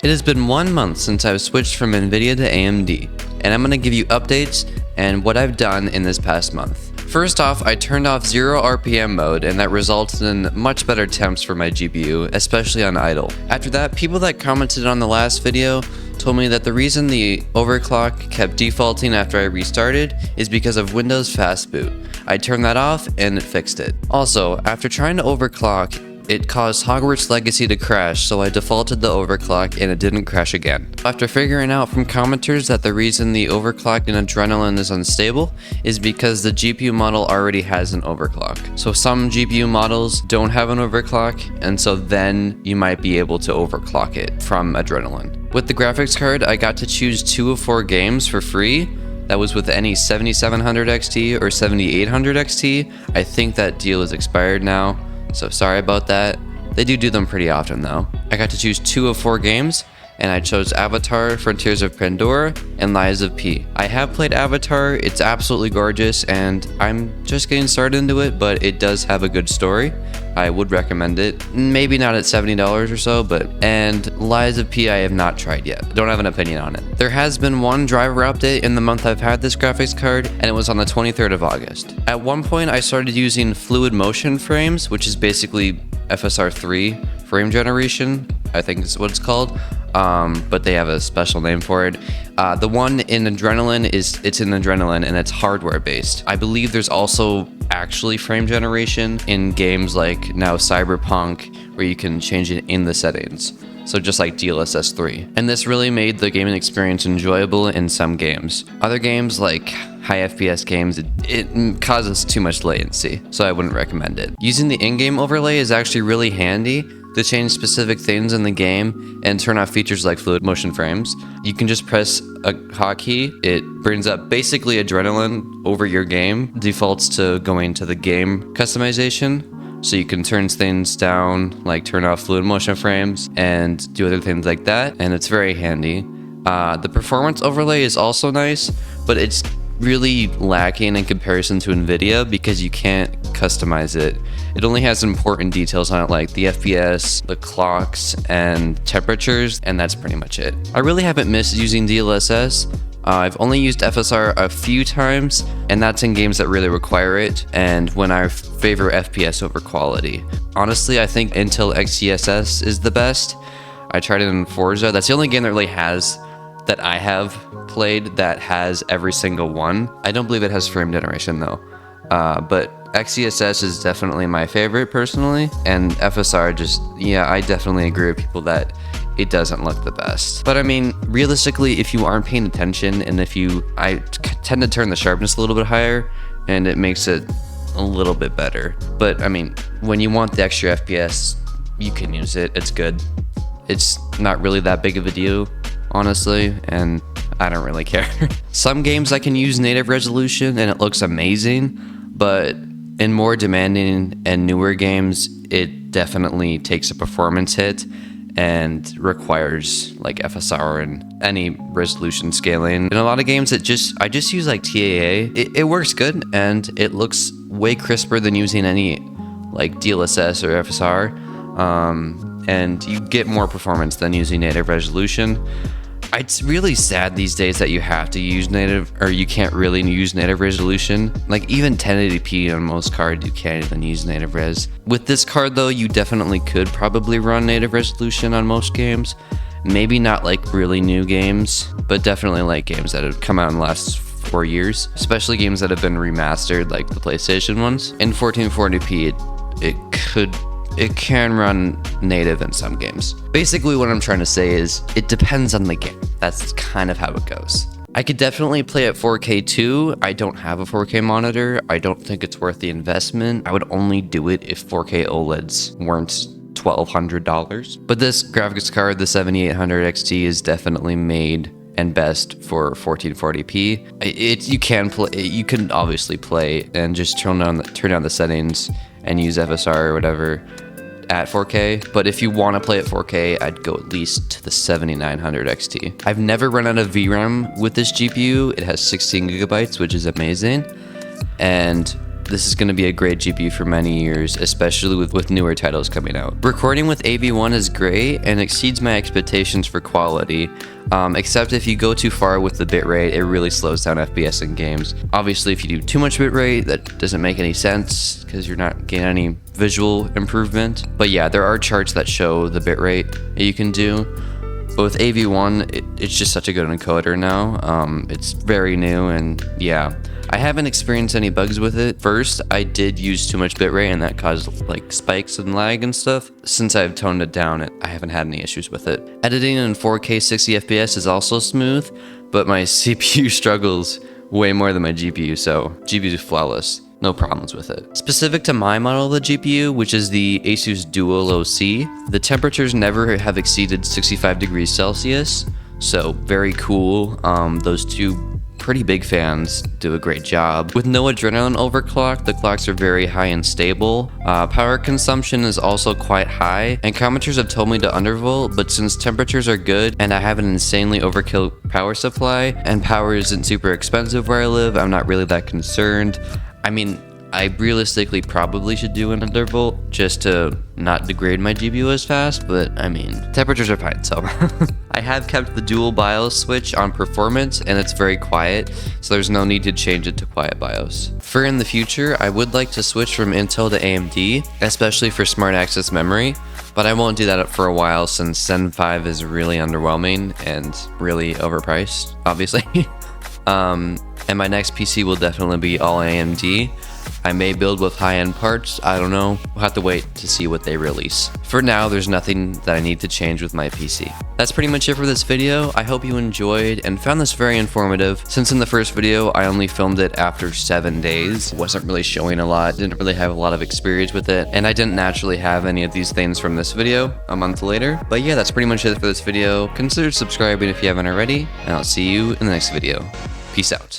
It has been 1 month since I've switched from NVIDIA to AMD, and I'm going to give you updates and what I've done in this past month. First off, I turned off 0 RPM mode, and that resulted in much better temps for my GPU, especially on idle. After that, people that commented on the last video told me that the reason the overclock kept defaulting after I restarted is because of Windows Fast Boot. I turned that off and it fixed it. Also, after trying to overclock, it caused Hogwarts Legacy to crash, so I defaulted the overclock and it didn't crash again. After figuring out from commenters that the reason the overclock in Adrenalin is unstable is because the GPU model already has an overclock. So some GPU models don't have an overclock, and so then you might be able to overclock it from Adrenalin. With the graphics card, I got to choose 2 of 4 games for free. That was with any 7700 XT or 7800 XT. I think that deal is expired now, so sorry about that. They do them pretty often though. I got to choose 2 of 4 games, and I chose Avatar, Frontiers of Pandora, and Lies of P. I have played Avatar, it's absolutely gorgeous, and I'm just getting started into it, but it does have a good story. I would recommend it. Maybe not at $70 or so, and Lies of P I have not tried yet. Don't have an opinion on it. There has been one driver update in the month I've had this graphics card, and it was on the 23rd of August. At one point, I started using fluid motion frames, which is basically FSR 3 frame generation, I think is what it's called. But they have a special name for it. The one in Adrenalin it's in Adrenalin and it's hardware based. I believe there's also actually frame generation in games like now Cyberpunk, where you can change it in the settings. So just like DLSS 3. And this really made the gaming experience enjoyable in some games. Other games like high FPS games, it causes too much latency, so I wouldn't recommend it. Using the in-game overlay is actually really handy to change specific things in the game and turn off features like fluid motion frames. You can just press a hotkey, it brings up basically Adrenalin over your game, defaults to going to the game customization, so you can turn things down, like turn off fluid motion frames and do other things like that, and it's very handy. The performance overlay is also nice, but it's really lacking in comparison to NVIDIA because you can't customize it. It only has important details on it like the FPS, the clocks, and temperatures, and that's pretty much it. I really haven't missed using DLSS. I've only used FSR a few times, and that's in games that really require it, and when I favor FPS over quality. Honestly, I think Intel XeSS is the best. I tried it in Forza. That's the only game that really has, that I have played, that has every single one. I don't believe it has frame generation though. But XeSS is definitely my favorite personally, and FSR just, yeah, I definitely agree with people that it doesn't look the best. But I mean, realistically, if you aren't paying attention, and I tend to turn the sharpness a little bit higher, and it makes it a little bit better. But I mean, when you want the extra FPS, you can use it, it's good. It's not really that big of a deal, honestly, and I don't really care. Some games I can use native resolution and it looks amazing, but in more demanding and newer games, it definitely takes a performance hit and requires like FSR and any resolution scaling. In a lot of games, I just use like TAA. It works good and it looks way crisper than using any like DLSS or FSR, and you get more performance than using native resolution. It's really sad these days that you have to use native, or you can't really use native resolution. Like even 1080p on most cards, you can't even use native res. With this card though, you definitely could probably run native resolution on most games. Maybe not like really new games, but definitely like games that have come out in the last 4 years. Especially games that have been remastered, like the PlayStation ones. In 1440p, it can run native in some games. Basically what I'm trying to say is it depends on the game. That's kind of how it goes. I could definitely play at 4K too. I don't have a 4K monitor. I don't think it's worth the investment. I would only do it if 4K OLEDs weren't $1,200. But this graphics card, the 7800 XT, is definitely made and best for 1440p. You can obviously play and just turn down the settings and use FSR or whatever at 4K, but if you want to play at 4K, I'd go at least to the 7900 XT. I've never run out of VRAM with this GPU. It has 16 gigabytes, which is amazing, and this is going to be a great GPU for many years, especially with newer titles coming out. Recording with AV1 is great and exceeds my expectations for quality, except if you go too far with the bitrate, it really slows down FPS in games. Obviously, if you do too much bitrate, that doesn't make any sense because you're not getting any visual improvement. But yeah, there are charts that show the bitrate that you can do. But with AV1, it's just such a good encoder now. It's very new, and yeah, I haven't experienced any bugs with it. First, I did use too much bitrate, and that caused like spikes and lag and stuff. Since I've toned it down, I haven't had any issues with it. Editing in 4K 60 FPS is also smooth, but my CPU struggles way more than my GPU, so GPU is flawless. No problems with it. Specific to my model of the GPU, which is the ASUS Dual OC, the temperatures never have exceeded 65 degrees Celsius, so very cool. Those two pretty big fans do a great job. With no adrenaline overclock, the clocks are very high and stable. Power consumption is also quite high, and commenters have told me to undervolt, but since temperatures are good and I have an insanely overkill power supply, and power isn't super expensive where I live, I'm not really that concerned. I mean, I realistically probably should do an undervolt just to not degrade my GPU as fast, but I mean, temperatures are fine, so. I have kept the dual BIOS switch on performance, and it's very quiet, so there's no need to change it to quiet BIOS. For in the future, I would like to switch from Intel to AMD, especially for smart access memory, but I won't do that for a while since Zen 5 is really underwhelming and really overpriced, obviously. And my next PC will definitely be all AMD. I may build with high-end parts, I don't know. We'll have to wait to see what they release. For now, there's nothing that I need to change with my PC. That's pretty much it for this video. I hope you enjoyed and found this very informative. Since in the first video, I only filmed it after 7 days. Wasn't really showing a lot, didn't really have a lot of experience with it, and I didn't naturally have any of these things from this video a month later. But yeah, that's pretty much it for this video. Consider subscribing if you haven't already, and I'll see you in the next video. Peace out.